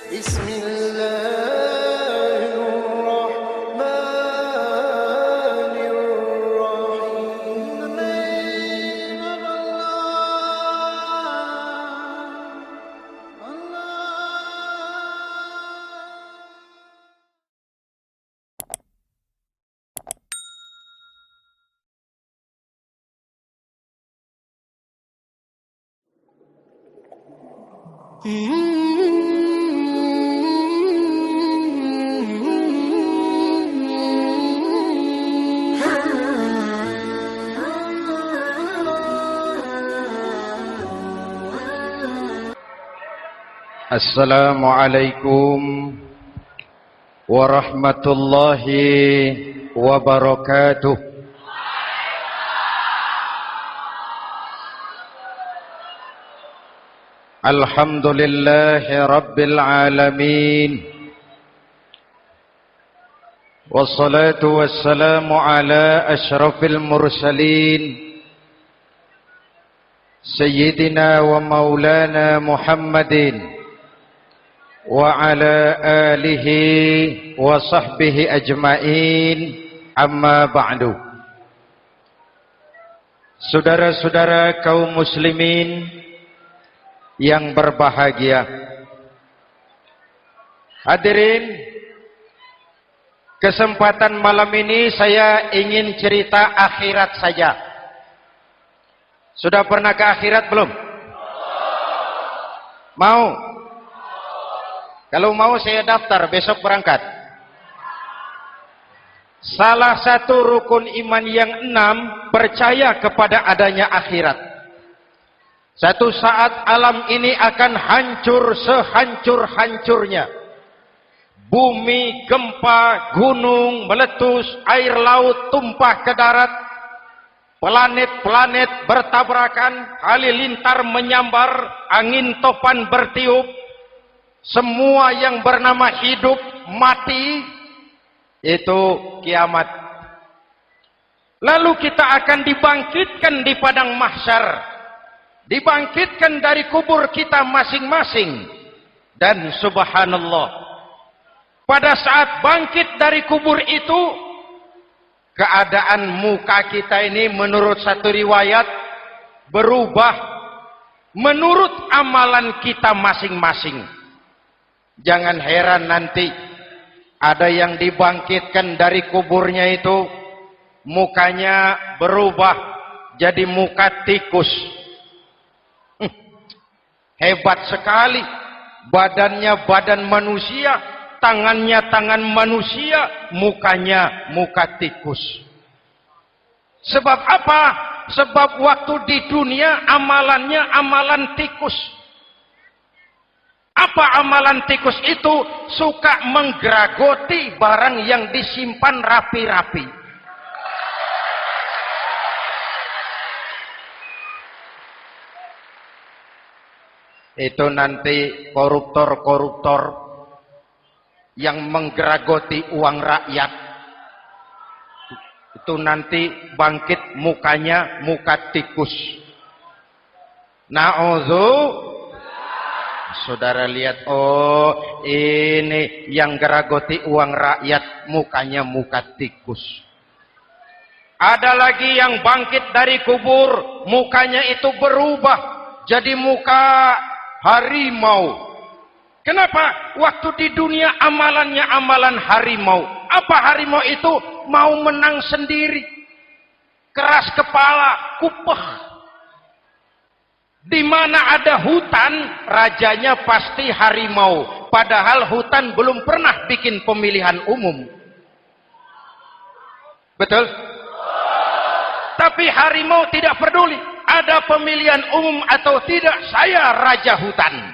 بسم الله الرحمن الرحيم. Assalamualaikum warahmatullahi wabarakatuh. Alhamdulillahi rabbil alamin. Wassalatu wassalamu ala asyrafil mursalin Sayyidina wa maulana Muhammadin wa ala alihi wa sahbihi ajma'in, amma ba'du. Saudara-saudara kaum muslimin yang berbahagia, hadirin, kesempatan malam ini saya ingin cerita akhirat saja. Sudah pernah ke akhirat belum? Mau? Kalau mau saya daftar, besok berangkat. Salah satu rukun iman yang 6, percaya kepada adanya akhirat. Satu saat alam ini akan hancur sehancur-hancurnya. Bumi, gempa, gunung, meletus, air laut tumpah ke darat. Planet-planet bertabrakan, halilintar menyambar, angin topan bertiup. Semua yang bernama hidup mati, itu kiamat. Lalu kita akan dibangkitkan di padang mahsyar, dibangkitkan dari kubur kita masing-masing. Dan subhanallah, pada saat bangkit dari kubur itu, keadaan muka kita ini menurut satu riwayat berubah menurut amalan kita masing-masing. Jangan heran nanti ada yang dibangkitkan dari kuburnya itu mukanya berubah jadi muka tikus. Hebat sekali. Badannya badan manusia, tangannya tangan manusia, mukanya muka tikus. Sebab apa? Sebab waktu di dunia amalannya amalan tikus. Apa amalan tikus itu? Suka menggeragoti barang yang disimpan rapi-rapi. Itu nanti koruptor-koruptor yang menggeragoti uang rakyat. Itu nanti bangkit mukanya muka tikus. Na'udzu. Saudara lihat, oh ini yang geragoti uang rakyat mukanya muka tikus. Ada lagi yang bangkit dari kubur, mukanya itu berubah jadi muka harimau. Kenapa? Waktu di dunia amalannya amalan harimau. Apa harimau itu? Mau menang sendiri, keras kepala, kupeh. Di mana ada hutan, rajanya pasti harimau. Padahal hutan belum pernah bikin pemilihan umum. Betul? Tapi harimau tidak peduli. Ada pemilihan umum atau tidak, saya raja hutan.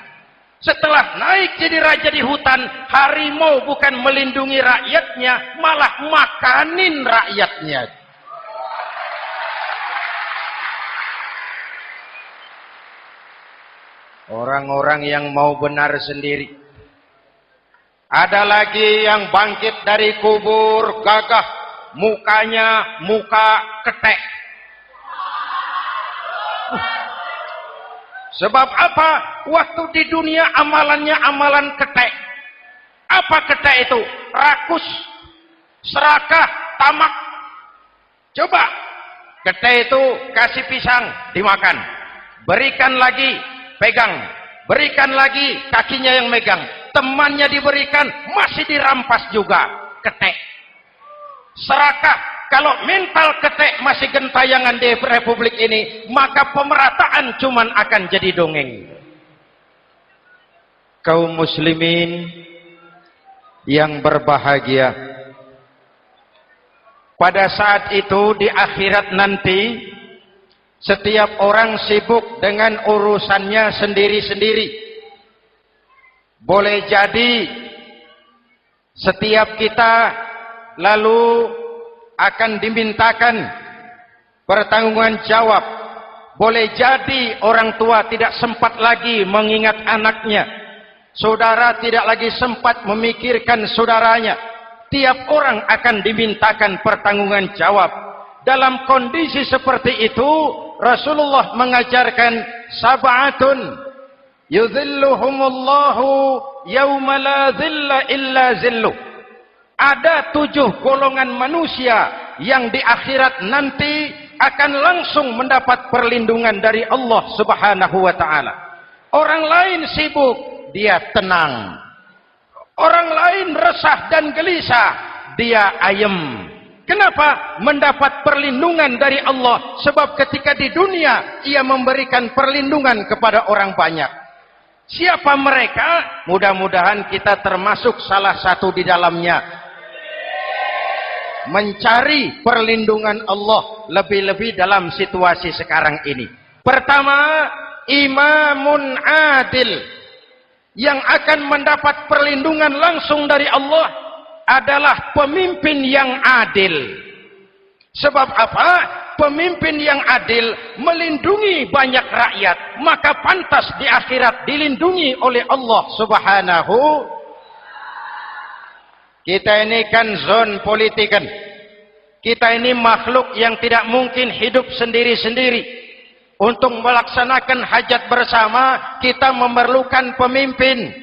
Setelah naik jadi raja di hutan, harimau bukan melindungi rakyatnya, malah makanin rakyatnya. Orang-orang yang mau benar sendiri. Ada lagi yang bangkit dari kubur gagah, mukanya muka ketek. Sebab apa? Waktu di dunia amalannya amalan ketek. Apa ketek itu? Rakus, serakah, tamak. Coba, ketek itu kasih pisang, dimakan. Berikan lagi, pegang. Berikan lagi, kakinya yang megang. Temannya diberikan, masih dirampas juga. Ketek. Serakah, kalau mental ketek masih gentayangan di republik ini, maka pemerataan cuman akan jadi dongeng. Kaum muslimin yang berbahagia, pada saat itu di akhirat nanti, setiap orang sibuk dengan urusannya sendiri-sendiri. Boleh jadi setiap kita lalu akan dimintakan pertanggungjawaban jawab. Boleh jadi orang tua tidak sempat lagi mengingat anaknya. Saudara tidak lagi sempat memikirkan saudaranya. Tiap orang akan dimintakan pertanggungjawaban jawab. Dalam kondisi seperti itu, Rasulullah mengajarkan sab'atun yudhilluhumullahu yawma la dhilla illa zilluh. Ada 7 golongan manusia yang di akhirat nanti akan langsung mendapat perlindungan dari Allah Subhanahu wa taala. Orang lain sibuk, dia tenang. Orang lain resah dan gelisah, dia ayem. Kenapa? Mendapat perlindungan dari Allah. Sebab ketika di dunia, ia memberikan perlindungan kepada orang banyak. Siapa mereka? Mudah-mudahan kita termasuk salah satu di dalamnya. Mencari perlindungan Allah lebih-lebih dalam situasi sekarang ini. Pertama, imamun adil yang akan mendapat perlindungan langsung dari Allah adalah pemimpin yang adil. Sebab apa? Pemimpin yang adil melindungi banyak rakyat, maka pantas di akhirat dilindungi oleh Allah Subhanahu. Kita ini kan zon politikan. Kita ini makhluk yang tidak mungkin hidup sendiri-sendiri. Untuk melaksanakan hajat bersama, kita memerlukan pemimpin.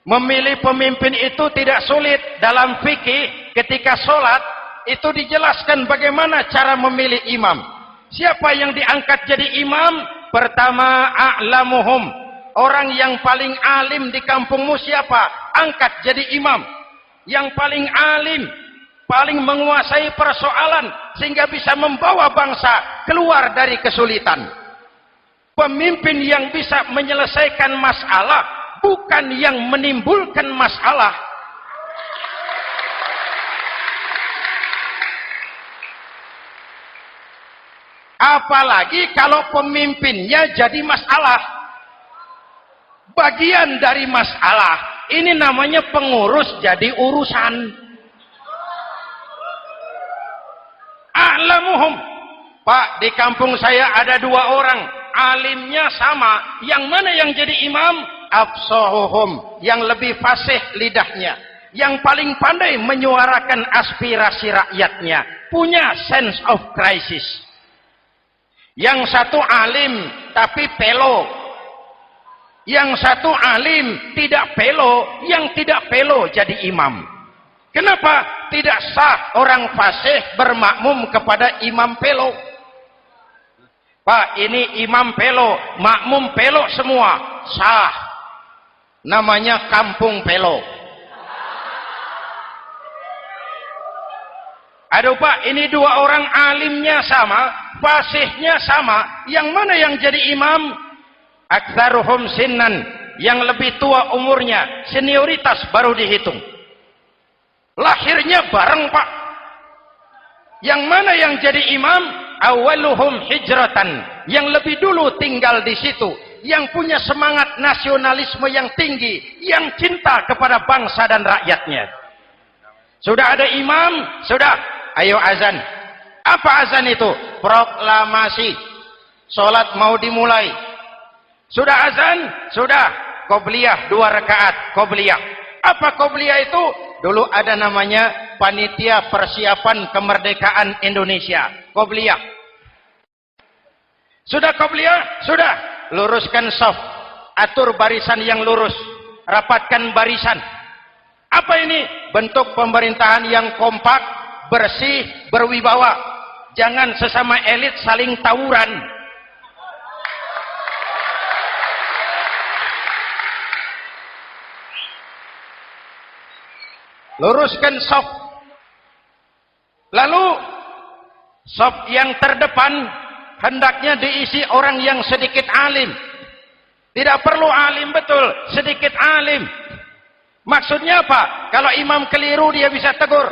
Memilih pemimpin itu tidak sulit. Dalam fikih, ketika sholat, itu dijelaskan bagaimana cara memilih imam. Siapa yang diangkat jadi imam? Pertama, a'lamuhum. Orang yang paling alim di kampungmu siapa? Angkat jadi imam. Yang paling alim, paling menguasai persoalan sehingga bisa membawa bangsa keluar dari kesulitan. Pemimpin yang bisa menyelesaikan masalah, bukan yang menimbulkan masalah. Apalagi kalau pemimpinnya jadi masalah, bagian dari masalah. Ini namanya pengurus jadi urusan. A'lamuhum. Pak, di kampung saya ada 2 orang. Alimnya sama. Yang mana yang jadi imam? Afsahuhum. Yang lebih fasih lidahnya. Yang paling pandai menyuarakan aspirasi rakyatnya. Punya sense of crisis. Yang satu alim tapi pelo. Yang satu alim tidak pelo, yang tidak pelo jadi imam. Kenapa? Tidak sah orang fasih bermakmum kepada imam pelo. Pak, ini imam pelo, makmum pelo semua. Sah. Namanya kampung pelo. Aduh Pak, ini 2 orang alimnya sama, fasihnya sama. Yang mana yang jadi imam? Aktsaruhum sinnan, yang lebih tua umurnya, senioritas baru dihitung. Lahirnya bareng Pak. Yang mana yang jadi imam? Awaluhum hijratan, yang lebih dulu tinggal di situ, yang punya semangat nasionalisme yang tinggi, yang cinta kepada bangsa dan rakyatnya. Sudah ada imam? Sudah. Ayo azan. Apa azan itu? Proklamasi. Salat mau dimulai. Sudah azan? Sudah. Qobliyah 2 rakaat. Qobliyah. Apa qobliyah itu? Dulu ada namanya Panitia Persiapan Kemerdekaan Indonesia. Qobliyah. Sudah qobliyah? Sudah. Luruskan shaf. Atur barisan yang lurus. Rapatkan barisan. Apa ini? Bentuk pemerintahan yang kompak, bersih, berwibawa. Jangan sesama elit saling tawuran. Luruskan saf. Lalu saf yang terdepan hendaknya diisi orang yang sedikit alim. Tidak perlu alim betul, sedikit alim. Maksudnya apa? Kalau imam keliru dia bisa tegur.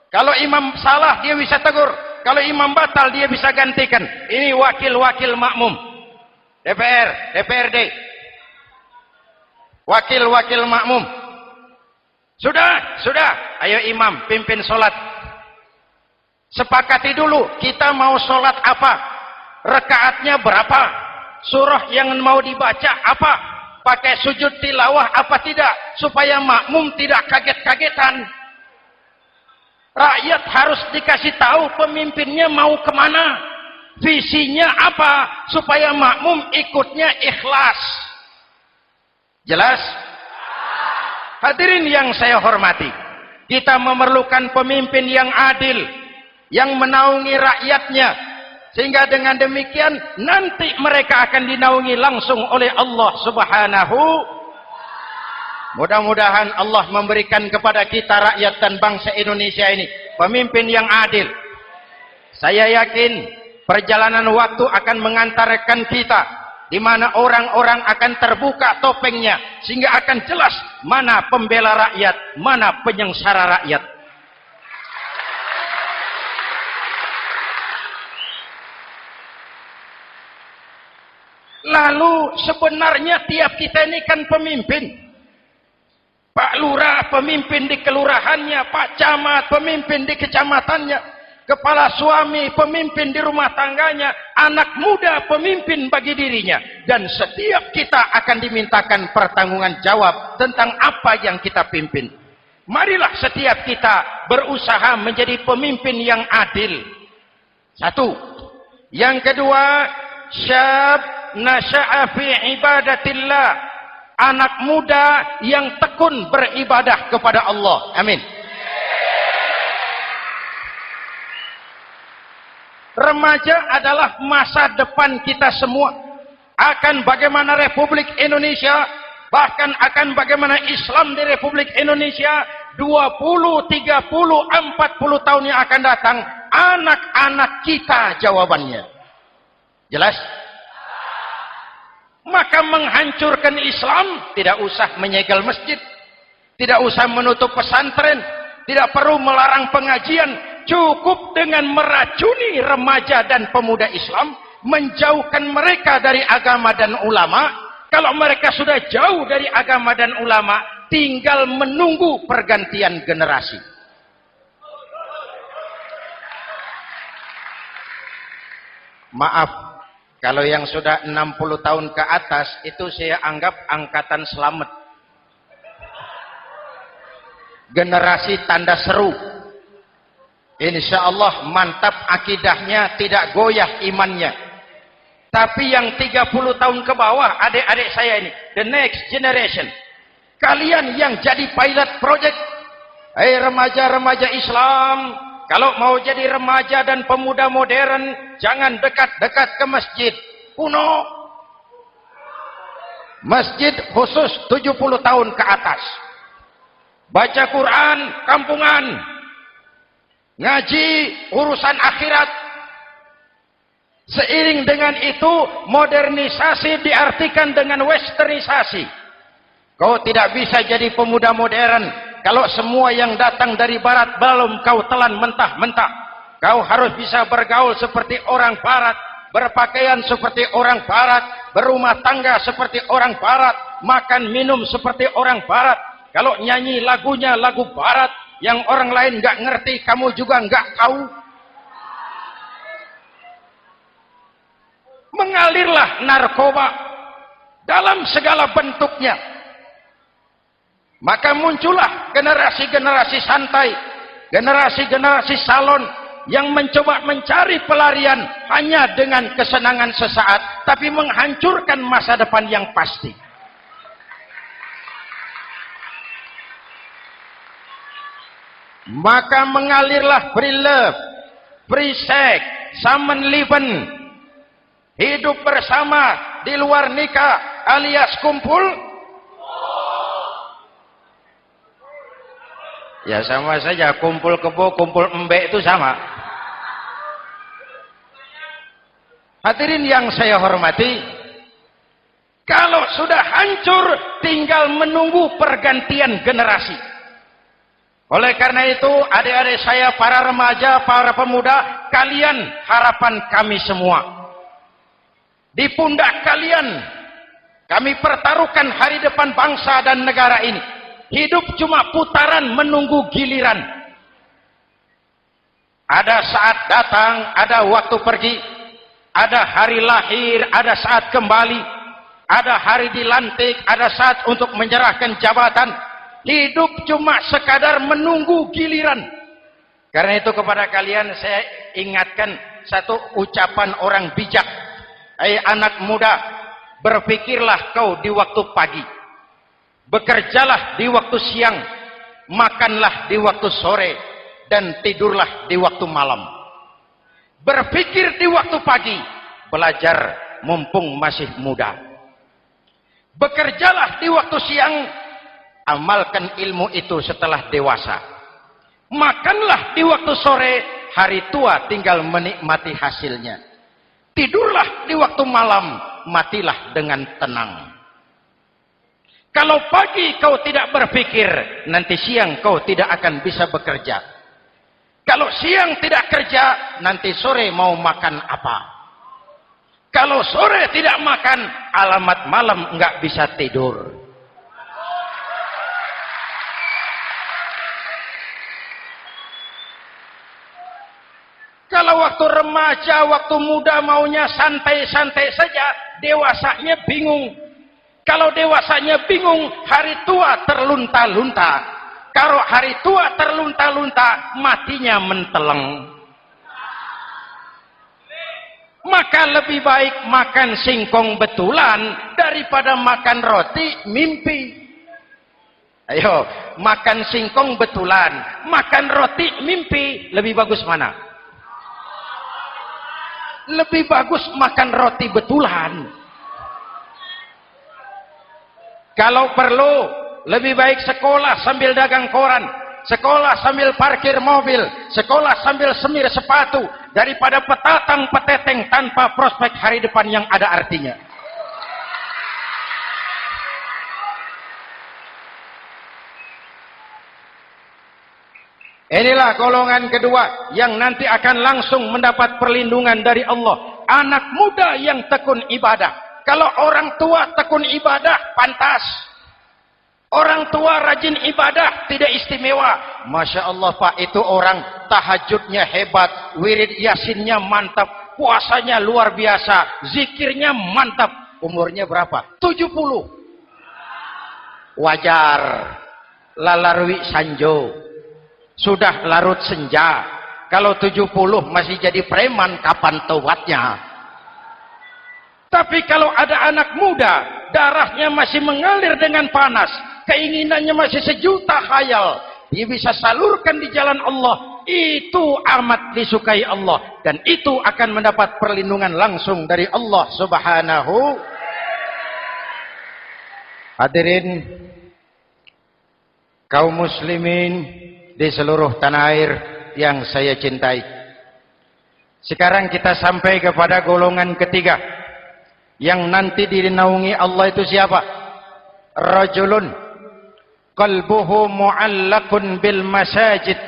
Kalau imam salah dia bisa tegur. Kalau imam batal dia bisa gantikan. Ini wakil-wakil makmum. DPR, DPRD. Wakil-wakil makmum. Sudah. Ayo imam, pimpin solat. Sepakati dulu, kita mau solat apa? Rakaatnya berapa? Surah yang mau dibaca apa? Pakai sujud tilawah apa tidak? Supaya makmum tidak kaget-kagetan. Rakyat harus dikasih tahu pemimpinnya mau kemana. Visinya apa? Supaya makmum ikutnya ikhlas. Jelas? Hadirin yang saya hormati, kita memerlukan pemimpin yang adil, yang menaungi rakyatnya, sehingga dengan demikian nanti mereka akan dinaungi langsung oleh Allah Subhanahu. Mudah-mudahan Allah memberikan kepada kita rakyat dan bangsa Indonesia ini pemimpin yang adil. Saya yakin perjalanan waktu akan mengantarkan kita di mana orang-orang akan terbuka topengnya, sehingga akan jelas mana pembela rakyat, mana penyengsara rakyat. Lalu sebenarnya tiap kita ini kan pemimpin. Pak Lurah pemimpin di kelurahannya, Pak Camat pemimpin di kecamatannya, kepala suami pemimpin di rumah tangganya, anak muda pemimpin bagi dirinya. Dan setiap kita akan dimintakan pertanggungan jawab tentang apa yang kita pimpin. Marilah setiap kita berusaha menjadi pemimpin yang adil. Satu. Yang kedua, syab nasya'a fi ibadatillah. Anak muda yang tekun beribadah kepada Allah. Amin. Remaja adalah masa depan kita semua. Akan bagaimana Republik Indonesia, bahkan akan bagaimana Islam di Republik Indonesia 20, 30, 40 tahun yang akan datang, anak-anak kita jawabannya. Jelas? Maka menghancurkan Islam tidak usah menyegel masjid, tidak usah menutup pesantren, tidak perlu melarang pengajian. Cukup dengan meracuni remaja dan pemuda Islam, menjauhkan mereka dari agama dan ulama. Kalau mereka sudah jauh dari agama dan ulama, tinggal menunggu pergantian generasi. Maaf, kalau yang sudah 60 tahun ke atas, itu saya anggap angkatan selamat. Generasi tanda seru. Insya Allah mantap akidahnya, tidak goyah imannya. Tapi yang 30 tahun ke bawah, adik-adik saya ini, the next generation, kalian yang jadi pilot project. Hei remaja-remaja Islam, kalau mau jadi remaja dan pemuda modern, jangan dekat-dekat ke masjid kuno. Masjid khusus 70 tahun ke atas. Baca Quran kampungan. Ngaji urusan akhirat. Seiring dengan itu, modernisasi diartikan dengan westernisasi. Kau tidak bisa jadi pemuda modern kalau semua yang datang dari barat belum kau telan mentah-mentah. Kau harus bisa bergaul seperti orang barat, berpakaian seperti orang barat, berumah tangga seperti orang barat, makan minum seperti orang barat. Kalau nyanyi lagunya lagu barat yang orang lain nggak ngerti, kamu juga nggak tahu. Mengalirlah narkoba dalam segala bentuknya. Maka muncullah generasi-generasi santai, generasi-generasi salon yang mencoba mencari pelarian hanya dengan kesenangan sesaat, tapi menghancurkan masa depan yang pasti. maka mengalirlah free love, free sex, samenleben, hidup bersama di luar nikah alias kumpul. Ya sama saja, kumpul kebo, kumpul embek itu sama. Hadirin yang saya hormati, kalau sudah hancur tinggal menunggu pergantian generasi. Oleh karena itu adik-adik saya, para remaja, para pemuda, kalian harapan kami semua. Di pundak kalian kami pertaruhkan hari depan bangsa dan negara ini. Hidup cuma putaran menunggu giliran. Ada saat datang, ada waktu pergi. Ada hari lahir, ada saat kembali. Ada hari dilantik, ada saat untuk menyerahkan jabatan. Hidup cuma sekadar menunggu giliran. Karena itu kepada kalian saya ingatkan satu ucapan orang bijak. Hai anak muda, berpikirlah kau di waktu pagi. Bekerjalah di waktu siang, makanlah di waktu sore, dan tidurlah di waktu malam. Berpikir di waktu pagi, belajar mumpung masih muda. Bekerjalah di waktu siang, amalkan ilmu itu setelah dewasa. Makanlah di waktu sore, hari tua tinggal menikmati hasilnya. Tidurlah di waktu malam, matilah dengan tenang. Kalau pagi kau tidak berpikir, nanti siang kau tidak akan bisa bekerja. Kalau siang tidak kerja, nanti sore mau makan apa? Kalau sore tidak makan, alamat malam enggak bisa tidur. Kalau waktu remaja, waktu muda maunya santai-santai saja, dewasanya bingung. Kalau dewasanya bingung, hari tua terlunta-lunta. Kalau hari tua terlunta-lunta, matinya menteleng. Maka lebih baik makan singkong betulan daripada makan roti mimpi. Ayo, makan singkong betulan, makan roti mimpi, lebih bagus mana? Lebih bagus makan roti betulan. Kalau perlu, lebih baik sekolah sambil dagang koran, sekolah sambil parkir mobil, sekolah sambil semir sepatu, daripada petatang peteteng tanpa prospek hari depan yang ada artinya. Inilah golongan kedua yang nanti akan langsung mendapat perlindungan dari Allah. Anak muda yang tekun ibadah. Kalau orang tua tekun ibadah, pantas. Orang tua rajin ibadah, tidak istimewa. Masya Allah Pak, itu orang tahajudnya hebat, wirid yasinnya mantap, puasanya luar biasa, zikirnya mantap. Umurnya berapa? 70. Wajar. Lalarwi sanjo. Sudah larut senja. Kalau 70 masih jadi preman, kapan tobatnya? Tapi kalau ada anak muda, darahnya masih mengalir dengan panas, keinginannya masih sejuta khayal, dia bisa salurkan di jalan Allah, itu amat disukai Allah, dan itu akan mendapat perlindungan langsung dari Allah Subhanahu. Hadirin kaum muslimin di seluruh tanah air yang saya cintai, sekarang kita sampai kepada golongan ketiga yang nanti dinaungi Allah. Itu siapa? Rajulun qalbuhu mu'allakun bil masajid.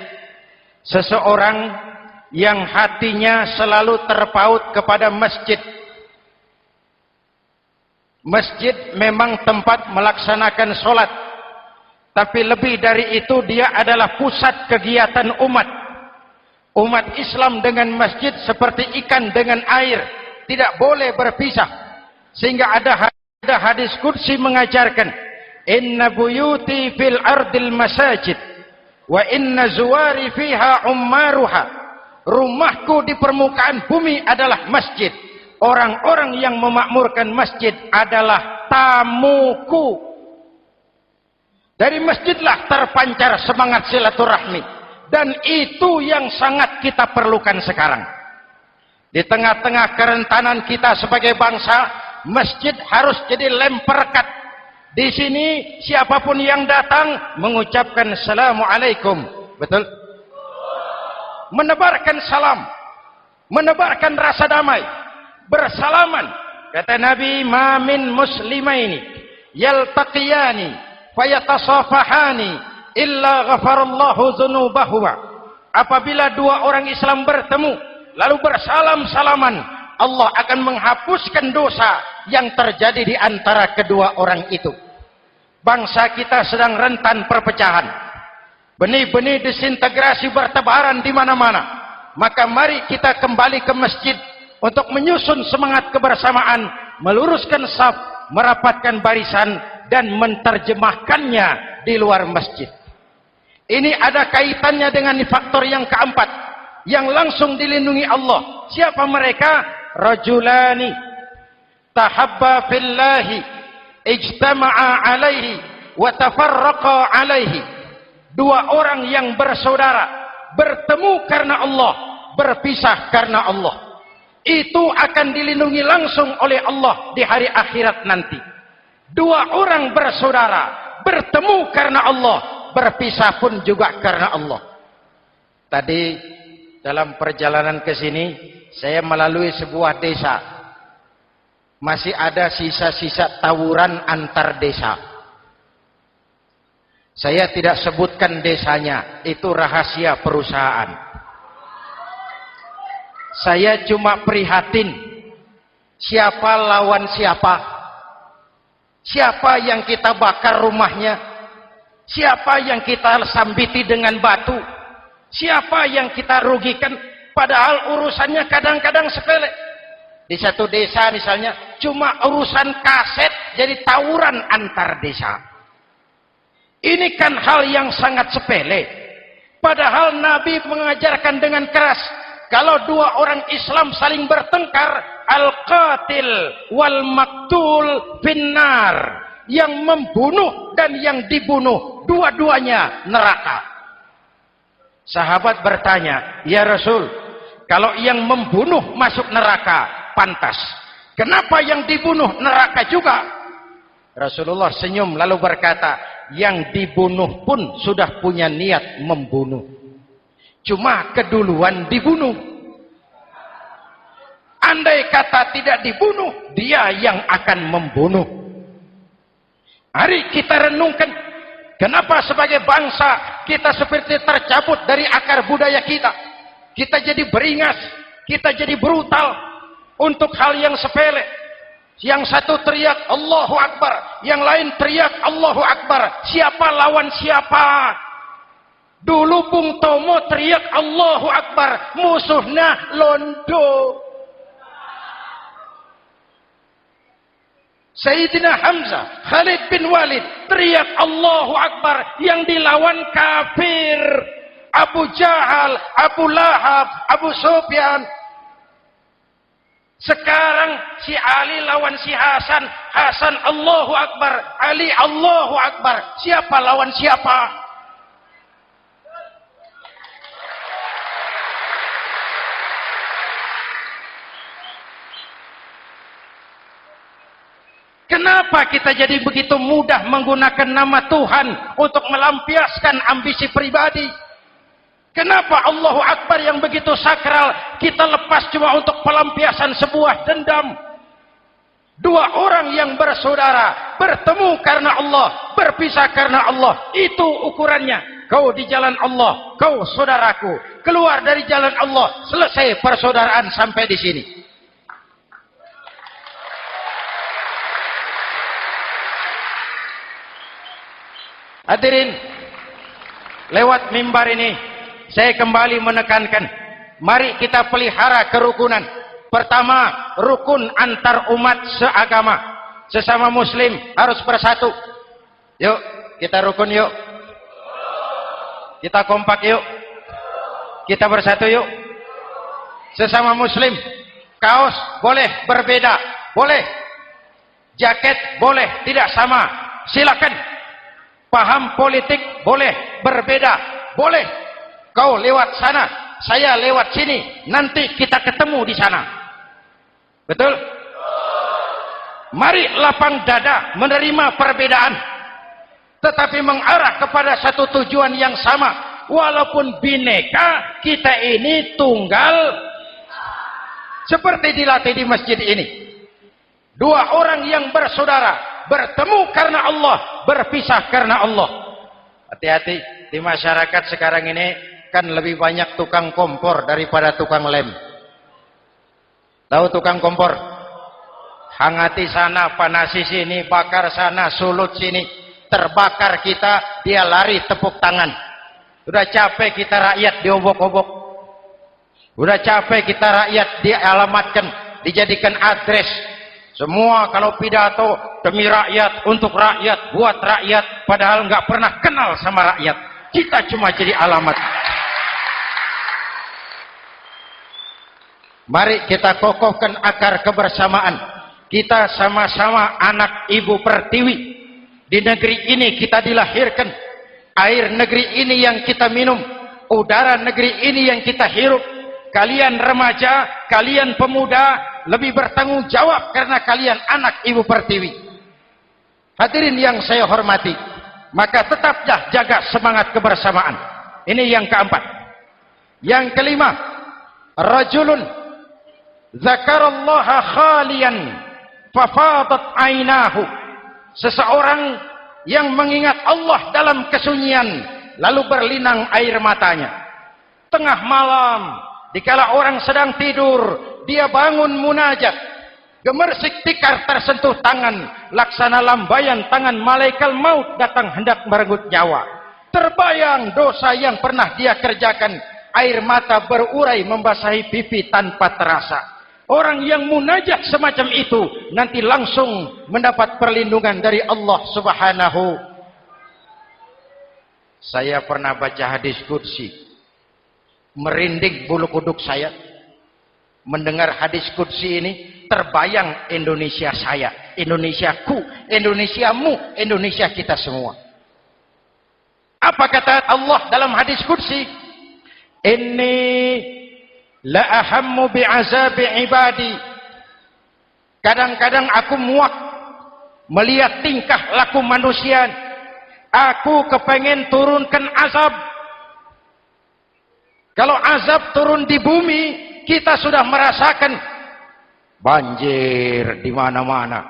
Seseorang yang hatinya selalu terpaut kepada masjid. Masjid memang tempat melaksanakan sholat, tapi lebih dari itu dia adalah pusat kegiatan umat. Umat Islam dengan masjid seperti ikan dengan air, tidak boleh berpisah. Sehingga ada hadis qudsi mengajarkan, inna buyuti fil ardil masajid wa inna zuwari fiha ummaruha. Rumahku di permukaan bumi adalah masjid. Orang-orang yang memakmurkan masjid adalah tamuku. Dari masjidlah terpancar semangat silaturahmi. Dan itu yang sangat kita perlukan sekarang. Di tengah-tengah kerentanan kita sebagai bangsa, masjid harus jadi lem perekat. Di sini siapapun yang datang mengucapkan Assalamualaikum. Betul? Menebarkan salam, menebarkan rasa damai, bersalaman. Kata Nabi, "Ma min muslimaini yaltaqiyani fayatasafahani illa ghafarallahu dzunubahuma." Apabila dua orang Islam bertemu lalu bersalam-salaman, Allah akan menghapuskan dosa yang terjadi di antara kedua orang itu. Bangsa kita sedang rentan perpecahan. Benih-benih disintegrasi bertebaran di mana-mana. Maka mari kita kembali ke masjid untuk menyusun semangat kebersamaan, meluruskan saf, merapatkan barisan, dan menerjemahkannya di luar masjid. Ini ada kaitannya dengan faktor yang keempat, yang langsung dilindungi Allah. Siapa mereka? Rajulani tahabba fillahi ijtama'a alaihi wa tafarraqa alaihi. Dua orang yang bersaudara, bertemu karena Allah, berpisah karena Allah. Itu akan dilindungi langsung oleh Allah di hari akhirat nanti. Dua orang bersaudara, bertemu karena Allah, berpisah pun juga karena Allah. Tadi dalam perjalanan ke sini, saya melalui sebuah desa. Masih ada sisa-sisa tawuran antar desa. Saya tidak sebutkan desanya, itu rahasia perusahaan. Saya cuma prihatin, siapa lawan siapa? Siapa yang kita bakar rumahnya? Siapa yang kita sambiti dengan batu? Siapa yang kita rugikan? Padahal urusannya kadang-kadang sepele. Di satu desa misalnya, cuma urusan kaset jadi tawuran antar desa. Ini kan hal yang sangat sepele. Padahal Nabi mengajarkan dengan keras, kalau dua orang Islam saling bertengkar, al-qatil wal maktul finnar. Yang membunuh dan yang dibunuh, dua-duanya neraka. Sahabat bertanya, "Ya Rasul, kalau yang membunuh masuk neraka, pantas. Kenapa yang dibunuh neraka juga?" Rasulullah senyum lalu berkata, "Yang dibunuh pun sudah punya niat membunuh. Cuma keduluan dibunuh. Andai kata tidak dibunuh, dia yang akan membunuh." Mari kita renungkan, kenapa sebagai bangsa kita seperti tercabut dari akar budaya kita. Kita jadi beringas, kita jadi brutal untuk hal yang sepele. Yang satu teriak Allahu Akbar, yang lain teriak Allahu Akbar. Siapa lawan siapa? Dulu Bung Tomo teriak Allahu Akbar, musuhnya londo. Sayyidina Hamzah, Khalid bin Walid teriak Allahu Akbar, yang dilawan kafir. Abu Jahal, Abu Lahab, Abu Sufyan. Sekarang si Ali lawan si Hasan, Hasan Allahu Akbar, Ali Allahu Akbar. Siapa lawan siapa? Kenapa kita jadi begitu mudah menggunakan nama Tuhan untuk melampiaskan ambisi pribadi? Kenapa Allahu Akbar yang begitu sakral kita lepas cuma untuk pelampiasan sebuah dendam? Dua orang yang bersaudara, bertemu karena Allah, berpisah karena Allah. Itu ukurannya. Kau di jalan Allah, kau saudaraku. Keluar dari jalan Allah, selesai persaudaraan sampai di sini. Hadirin, lewat mimbar ini saya kembali menekankan, mari kita pelihara kerukunan. Pertama, rukun antar umat seagama. Sesama muslim harus bersatu. Yuk, kita rukun yuk. Kita kompak yuk. Kita bersatu yuk. Sesama muslim, kaos boleh berbeda, boleh. Jaket boleh tidak sama, silakan. Paham politik boleh berbeda, boleh. Kau lewat sana, saya lewat sini, nanti kita ketemu di sana. Betul? Mari lapang dada menerima perbedaan, tetapi mengarah kepada satu tujuan yang sama. Walaupun bineka, kita ini tunggal. Seperti dilatih di masjid ini. Dua orang yang bersaudara, bertemu karena Allah, berpisah karena Allah. Hati-hati, di masyarakat sekarang ini kan lebih banyak tukang kompor daripada tukang lem. Tahu tukang kompor? Hangati sana, panasi sini, bakar sana, sulut sini. Terbakar kita, dia lari tepuk tangan. Udah capek kita rakyat diobok-obok. Udah capek kita rakyat dialamatkan, dijadikan address. Semua kalau pidato demi rakyat, untuk rakyat, buat rakyat, padahal nggak pernah kenal sama rakyat. Kita cuma jadi alamat. Mari kita kokohkan akar kebersamaan. Kita sama-sama anak Ibu Pertiwi. Di negeri ini kita dilahirkan. Air negeri ini yang kita minum, udara negeri ini yang kita hirup. Kalian remaja, kalian pemuda lebih bertanggung jawab karena kalian anak Ibu Pertiwi. Hadirin yang saya hormati, maka tetaplah jaga semangat kebersamaan. Ini yang keempat. Yang kelima, rajulun zakarallaha khalian fafadat ainahu. Seseorang yang mengingat Allah dalam kesunyian, lalu berlinang air matanya. Tengah malam, dikala orang sedang tidur, dia bangun munajat. Gemersik tikar tersentuh tangan, laksana lambaian tangan malaikat maut datang hendak merenggut nyawa. Terbayang dosa yang pernah dia kerjakan, air mata berurai membasahi pipi tanpa terasa. Orang yang munajat semacam itu nanti langsung mendapat perlindungan dari Allah Subhanahu. Saya pernah baca hadis qudsi, merinding bulu kuduk saya mendengar hadis qudsi ini. Terbayang Indonesia saya, Indonesiaku, Indonesiamu, Indonesia kita semua. Apa kata Allah dalam hadis qudsi? Inni la ahammu bi'azabi ibadi. Kadang-kadang aku muak melihat tingkah laku manusia. Aku kepengen turunkan azab. Kalau azab turun di bumi, kita sudah merasakan banjir di mana-mana.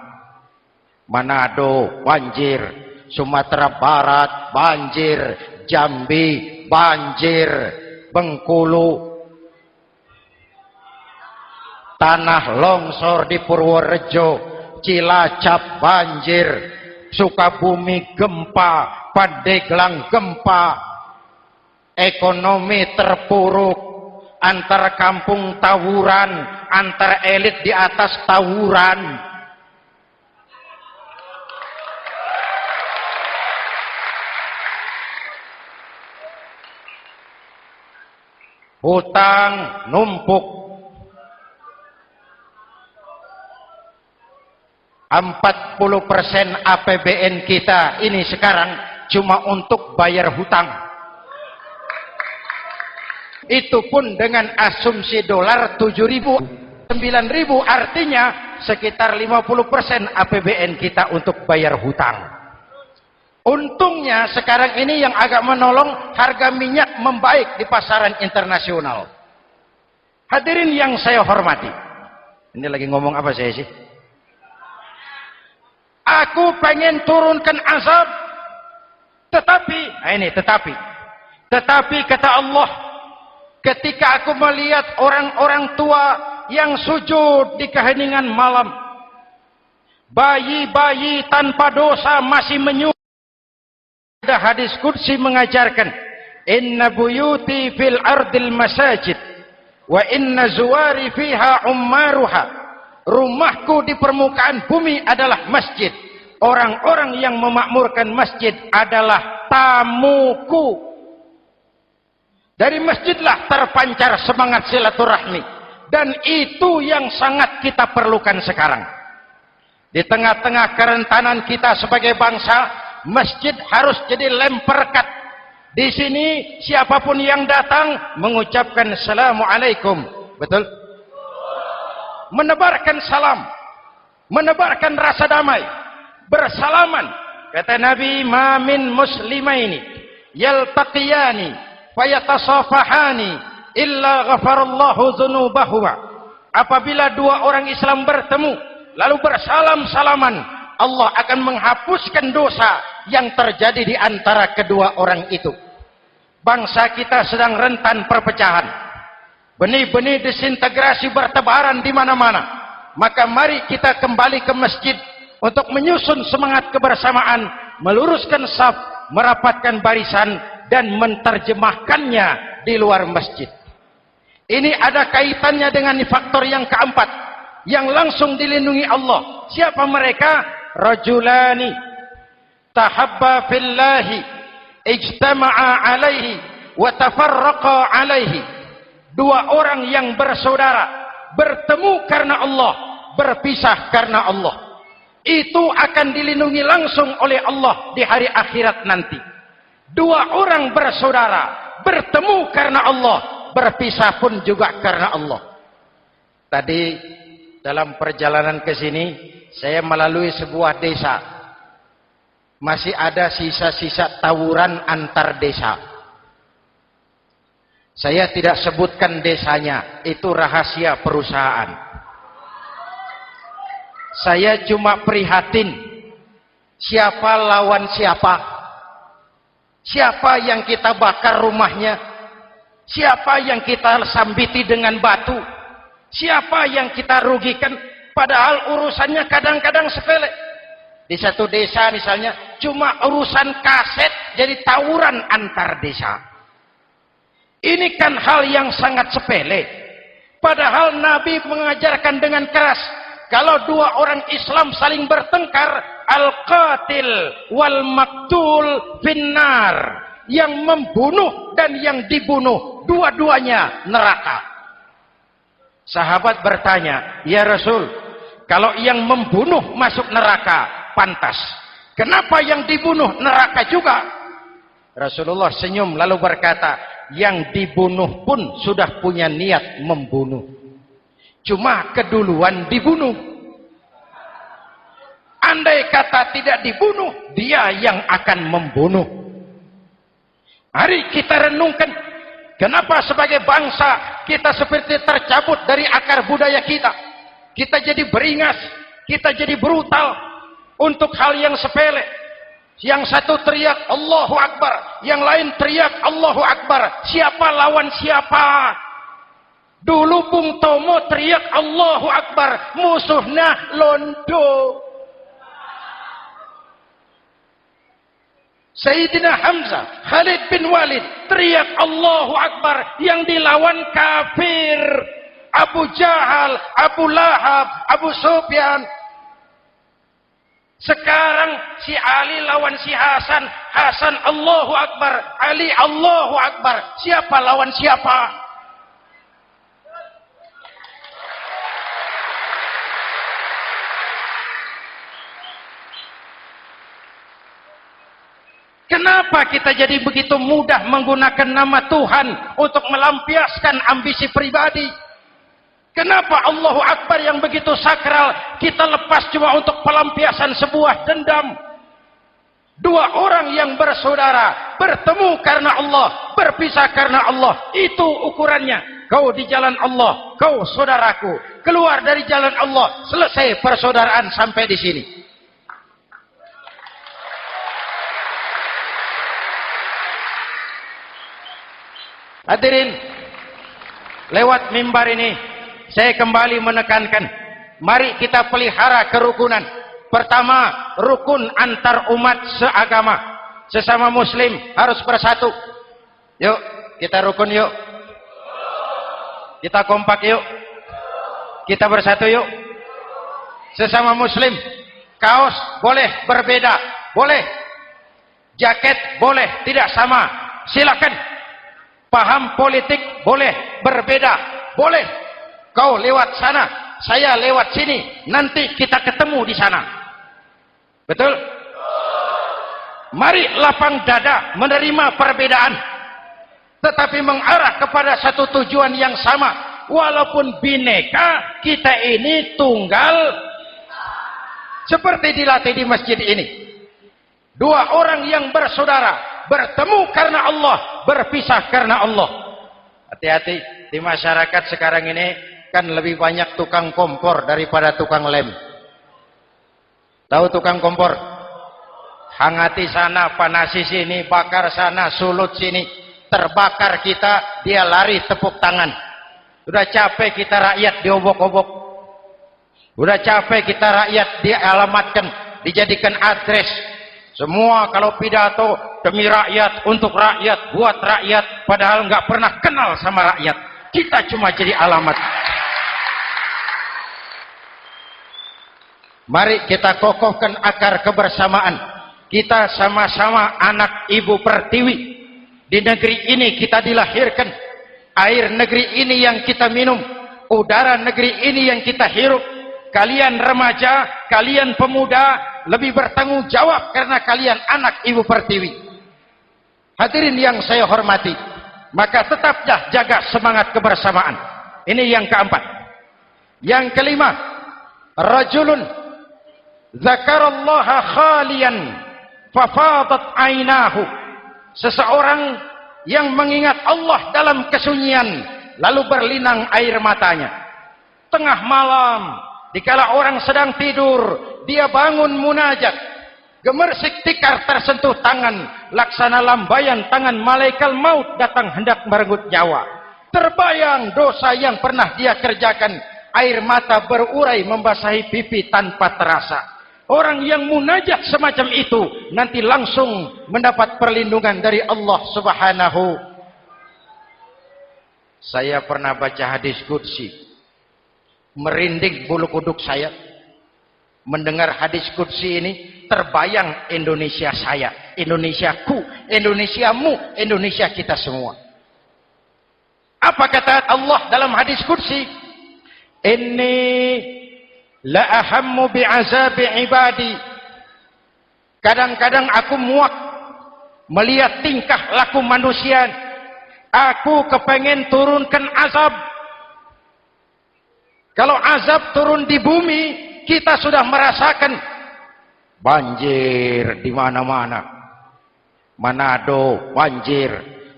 Manado banjir, Sumatera Barat banjir, Jambi banjir, Bengkulu, tanah longsor di Purworejo, Cilacap banjir, Sukabumi gempa, Pandeglang gempa, ekonomi terpuruk, antar kampung tawuran, antar elit di atas tawuran. Hutang numpuk. 40% APBN kita ini sekarang cuma untuk bayar hutang. Itu pun dengan asumsi dolar 7.000, 9.000, artinya sekitar 50% APBN kita untuk bayar hutang. Untungnya sekarang ini yang agak menolong, harga minyak membaik di pasaran internasional. Hadirin yang saya hormati, ini lagi ngomong apa saya sih? Aku pengen turunkan azab, tetapi kata Allah, ketika aku melihat orang-orang tua yang sujud di keheningan malam, bayi-bayi tanpa dosa masih menyujud. Ada hadis qudsi mengajarkan, inna buyuti fil ardil masajid wa inna zuwari fiha ummaruha. Rumahku di permukaan bumi adalah masjid. Orang-orang yang memakmurkan masjid adalah tamuku. Dari masjidlah terpancar semangat silaturahmi. Dan itu yang sangat kita perlukan sekarang. Di tengah-tengah kerentanan kita sebagai bangsa, masjid harus jadi lem perekat. Di sini siapapun yang datang mengucapkan Assalamualaikum. Betul? Menebarkan salam, menebarkan rasa damai, bersalaman. Kata Nabi, "Ma min muslimaini yaltaqiyani fayatasafahani illa ghafarallahu dzunubahuma." Apabila dua orang Islam bertemu lalu bersalam-salaman, Allah akan menghapuskan dosa yang terjadi di antara kedua orang itu. Bangsa kita sedang rentan perpecahan. Benih-benih disintegrasi bertebaran di mana-mana. Maka mari kita kembali ke masjid untuk menyusun semangat kebersamaan, meluruskan saf, merapatkan barisan, dan menerjemahkannya di luar masjid. Ini ada kaitannya dengan faktor yang keempat, yang langsung dilindungi Allah. Siapa mereka? Rajulani tahabba fillahi ijtama'a alaihi wa tafarraqa alaihi. Dua orang yang bersaudara, bertemu karena Allah, berpisah karena Allah. Itu akan dilindungi langsung oleh Allah di hari akhirat nanti. Dua orang bersaudara, bertemu karena Allah, berpisah pun juga karena Allah. Tadi dalam perjalanan ke sini saya melalui sebuah desa. Masih ada sisa-sisa tawuran antar desa. Saya tidak sebutkan desanya, itu rahasia perusahaan. Saya cuma prihatin siapa lawan siapa. Siapa yang kita bakar rumahnya, siapa yang kita sambiti dengan batu, siapa yang kita rugikan, padahal urusannya kadang-kadang sepele. Di satu desa misalnya cuma urusan kaset jadi tawuran antar desa. Ini kan hal yang sangat sepele. Padahal Nabi mengajarkan dengan keras, kalau dua orang Islam saling bertengkar, al-qatil wal maktul finnar. Yang membunuh dan yang dibunuh, dua-duanya neraka. Sahabat bertanya, "Ya Rasul, kalau yang membunuh masuk neraka, pantas. Kenapa yang dibunuh neraka juga?" Rasulullah senyum lalu berkata, "Yang dibunuh pun sudah punya niat membunuh. Cuma keduluan dibunuh. Andai kata tidak dibunuh, dia yang akan membunuh." Mari kita renungkan, kenapa sebagai bangsa kita seperti tercabut dari akar budaya kita. Kita jadi beringas, kita jadi brutal untuk hal yang sepele. Yang satu teriak Allahu Akbar, yang lain teriak Allahu Akbar. Siapa lawan siapa? Dulu Bung Tomo teriak Allahu Akbar, musuhnya londo. Sayyidina Hamzah, Khalid bin Walid teriak Allahu Akbar, yang dilawan kafir. Abu Jahal, Abu Lahab, Abu Sufyan. Sekarang si Ali lawan si Hasan, Hasan Allahu Akbar, Ali Allahu Akbar. Siapa lawan siapa? Kenapa kita jadi begitu mudah menggunakan nama Tuhan untuk melampiaskan ambisi pribadi? Kenapa Allahu Akbar yang begitu sakral kita lepas cuma untuk pelampiasan sebuah dendam? Dua orang yang bersaudara, bertemu karena Allah, berpisah karena Allah. Itu ukurannya. Kau di jalan Allah, kau saudaraku. Keluar dari jalan Allah, selesai persaudaraan sampai di sini. Hadirin, lewat mimbar ini saya kembali menekankan, mari kita pelihara kerukunan. Pertama, rukun antar umat seagama. Sesama muslim harus bersatu. Yuk, kita rukun yuk. Kita kompak yuk. Kita bersatu yuk. Sesama muslim, kaos boleh berbeda, boleh. Jaket boleh tidak sama, silakan. Paham politik boleh berbeda, boleh. Kau lewat sana, saya lewat sini, nanti kita ketemu di sana. Betul? Mari lapang dada menerima perbedaan, tetapi mengarah kepada satu tujuan yang sama. Walaupun bineka, kita ini tunggal, seperti dilatih di masjid ini. Dua orang yang bersaudara, bertemu karena Allah, berpisah karena Allah. Hati-hati, di masyarakat sekarang ini kan lebih banyak tukang kompor daripada tukang lem. Tahu tukang kompor? Hangati sana, panasi sini, bakar sana, sulut sini. Terbakar kita, dia lari tepuk tangan. Udah capek kita rakyat diobok-obok. Udah capek kita rakyat dialamatkan, dijadikan address. Semua kalau pidato demi rakyat, untuk rakyat, buat rakyat, padahal nggak pernah kenal sama rakyat. Kita cuma jadi alamat. Mari kita kokohkan akar kebersamaan. Kita sama-sama anak Ibu Pertiwi. Di negeri ini kita dilahirkan. Air negeri ini yang kita minum. Udara negeri ini yang kita hirup. Kalian remaja, kalian pemuda, lebih bertanggung jawab karena kalian anak Ibu Pertiwi. Hadirin yang saya hormati, maka tetaplah jaga semangat kebersamaan. Ini yang keempat. Yang kelima, rajulun zakarallaha khalian fafadat ainahu. Seseorang yang mengingat Allah dalam kesunyian, lalu berlinang air matanya. Tengah malam, dikala orang sedang tidur, dia bangun munajat. Gemersik tikar tersentuh tangan, laksana lambaian tangan malaikat maut datang hendak merenggut nyawa. Terbayang dosa yang pernah dia kerjakan, air mata berurai membasahi pipi tanpa terasa. Orang yang munajat semacam itu nanti langsung mendapat perlindungan dari Allah Subhanahu. Saya pernah baca hadis qudsi, merinding bulu kuduk saya. Mendengar hadis qudsi ini, terbayang Indonesia saya, Indonesiaku, Indonesiamu, Indonesia kita semua. Apa kata Allah dalam hadis qudsi? Inni la ahammu bi'azabi ibadi. Kadang-kadang aku muak melihat tingkah laku manusia. Aku kepengen turunkan azab. Kalau azab turun di bumi, kita sudah merasakan banjir di mana-mana. Manado banjir,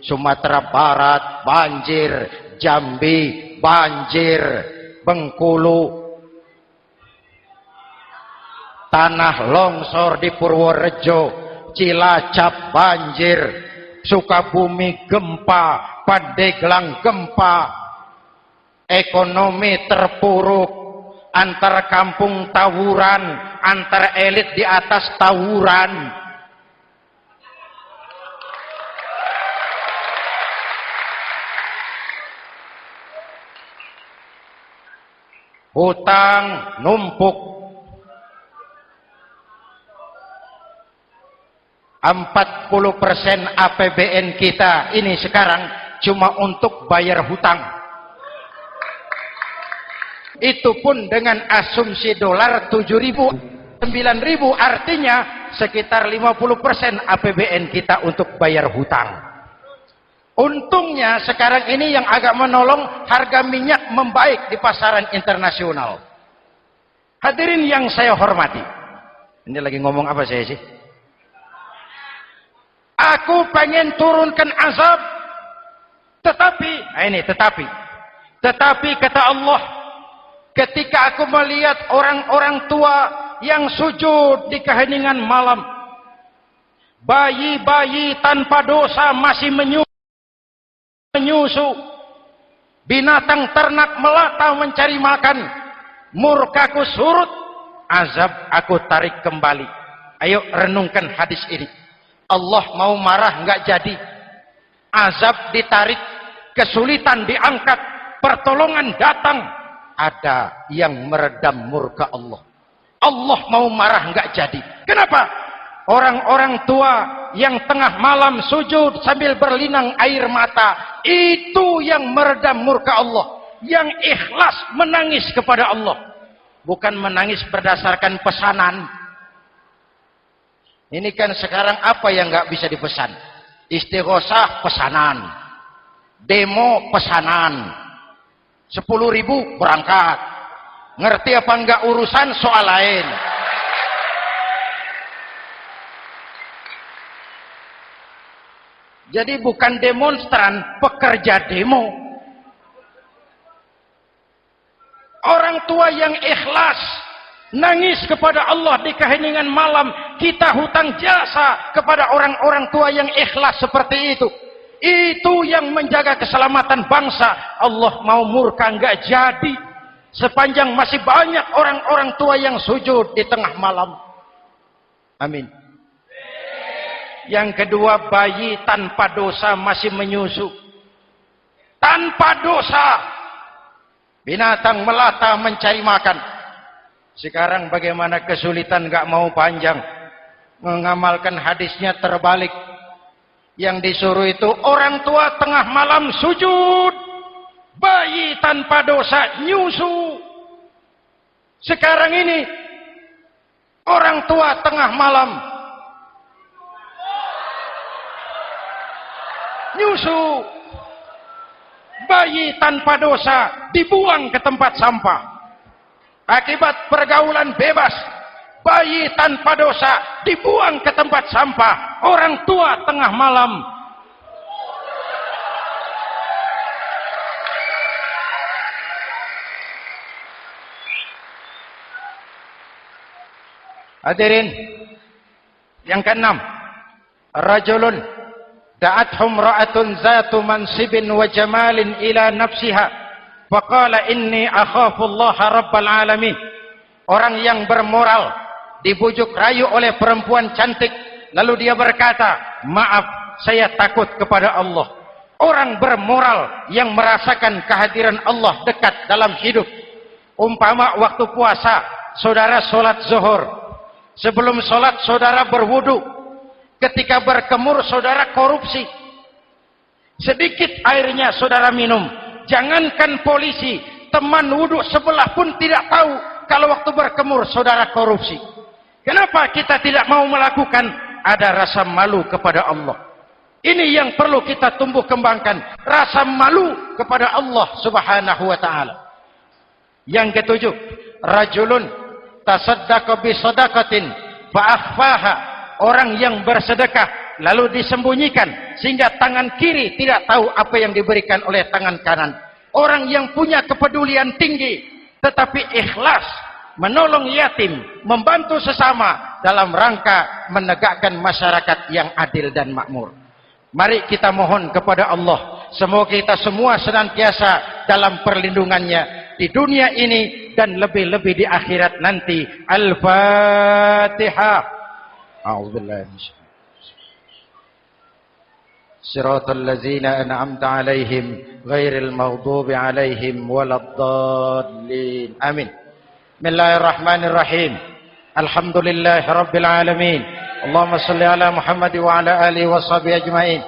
Sumatera Barat banjir, Jambi banjir, Bengkulu, tanah longsor di Purworejo, Cilacap banjir, Sukabumi gempa, Pandeglang gempa, ekonomi terpuruk, antar kampung tawuran, antar elit di atas tawuran. Hutang numpuk. 40% APBN kita ini sekarang cuma untuk bayar hutang. Itu pun dengan asumsi dolar 7.000, 9.000, artinya sekitar 50% APBN kita untuk bayar hutang. Untungnya sekarang ini yang agak menolong, harga minyak membaik di pasaran internasional. Hadirin yang saya hormati, ini lagi ngomong apa saya sih? Aku pengen turunkan azab, tetapi kata Allah, ketika aku melihat orang-orang tua yang sujud di keheningan malam, bayi-bayi tanpa dosa masih menyusu, binatang ternak melata mencari makan, murkaku surut, azab aku tarik kembali. Ayo renungkan hadis ini. Allah mau marah nggak jadi, azab ditarik, kesulitan diangkat, pertolongan datang, ada yang meredam murka Allah. Allah mau marah nggak jadi. Kenapa? Orang-orang tua yang tengah malam sujud sambil berlinang air mata, itu yang meredam murka Allah. Yang ikhlas menangis kepada Allah, bukan menangis berdasarkan pesanan. Ini kan sekarang apa yang nggak bisa dipesan? Istighosah pesanan, demo pesanan, 10.000 berangkat. Ngerti apa enggak urusan soal lain. Jadi bukan demonstran, pekerja demo. Orang tua yang ikhlas nangis kepada Allah di keheningan malam, kita hutang jasa kepada orang-orang tua yang ikhlas seperti itu. Itu yang menjaga keselamatan bangsa. Allah mau murka enggak jadi sepanjang masih banyak orang-orang tua yang sujud di tengah malam. Amin. Yang kedua, bayi tanpa dosa masih menyusu. Tanpa dosa. Binatang melata mencari makan. Sekarang bagaimana kesulitan gak mau panjang. Mengamalkan hadisnya terbalik. Yang disuruh itu orang tua tengah malam sujud. Bayi tanpa dosa nyusu. Sekarang ini orang tua tengah malam nyusu. Bayi tanpa dosa dibuang ke tempat sampah. Akibat pergaulan bebas, bayi tanpa dosa dibuang ke tempat sampah. Orang tua tengah malam hadirin. Yang keenam, rajulun da'athum ra'atun zatu mansibin wa jamalin ila nafsiha faqala inni akhafu Allah rabbal alamin. Orang yang bermoral dibujuk rayu oleh perempuan cantik, lalu dia berkata, maaf, saya takut kepada Allah. Orang bermoral yang merasakan kehadiran Allah dekat dalam hidup. Umpama waktu puasa, saudara sholat zuhur. Sebelum sholat saudara berwudu. Ketika berkemur saudara korupsi. Sedikit airnya saudara minum. Jangankan polisi, teman wudu sebelah pun tidak tahu kalau waktu berkemur saudara korupsi. Kenapa kita tidak mau melakukan? Ada rasa malu kepada Allah. Ini yang perlu kita tumbuh kembangkan, rasa malu kepada Allah Subhanahu wa taala. Yang ketujuh, rajulun tasaddaqa bi shadaqatin fa akhfaha. Orang yang bersedekah lalu disembunyikan sehingga tangan kiri tidak tahu apa yang diberikan oleh tangan kanan. Orang yang punya kepedulian tinggi tetapi ikhlas menolong yatim, membantu sesama dalam rangka menegakkan masyarakat yang adil dan makmur. Mari kita mohon kepada Allah, semoga kita semua senantiasa dalam perlindungannya di dunia ini dan lebih-lebih di akhirat nanti. Al-Fatihah. A'udzubillahi minasyaitonir rajim. Shiratal ladzina an'amta 'alaihim ghairil maghdubi 'alaihim waladdallin. Amin. Bismillahirrahmanirrahim. Alhamdulillahirabbil alamin. Allahumma shalli ala Muhammad wa ala alihi wa sahbihi ajmain.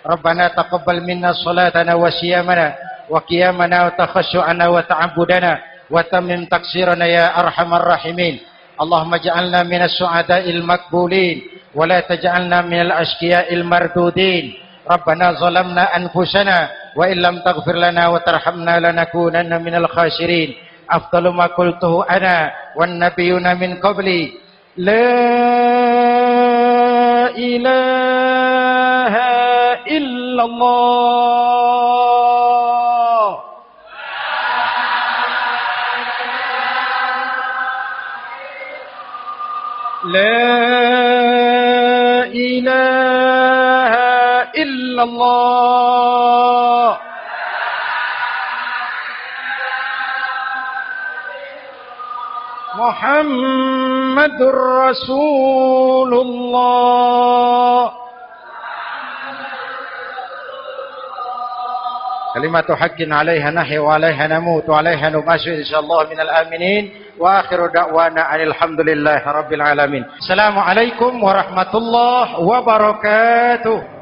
Rabbana taqabbal minna salatana wa siyamana wa qiyamana wa takhashu'ana wa ta'abbudana wa tammim taksirana ya arhamar rahimin. Allahumma ja'alna minas su'ada'il makbulin wa la taj'alna minal ashqiya'il mardudin. Rabbana zalamna anfusana wa illam taghfir lana wa tarhamna lanakunanna minal khasirin. Afdalu ma qultuhu ana wan nabiyyuna min qabli la ilaha illallah. La ilaha illallah. Muhammadur Rasulullah. Kalimatu haqqin 'alaiha nahya wa 'alaiha namut wa 'alaiha nubashu insyaallah minal aminin wa akhiru da'wana alhamdulillahi rabbil alamin. Assalamualaikum warahmatullahi wabarakatuh.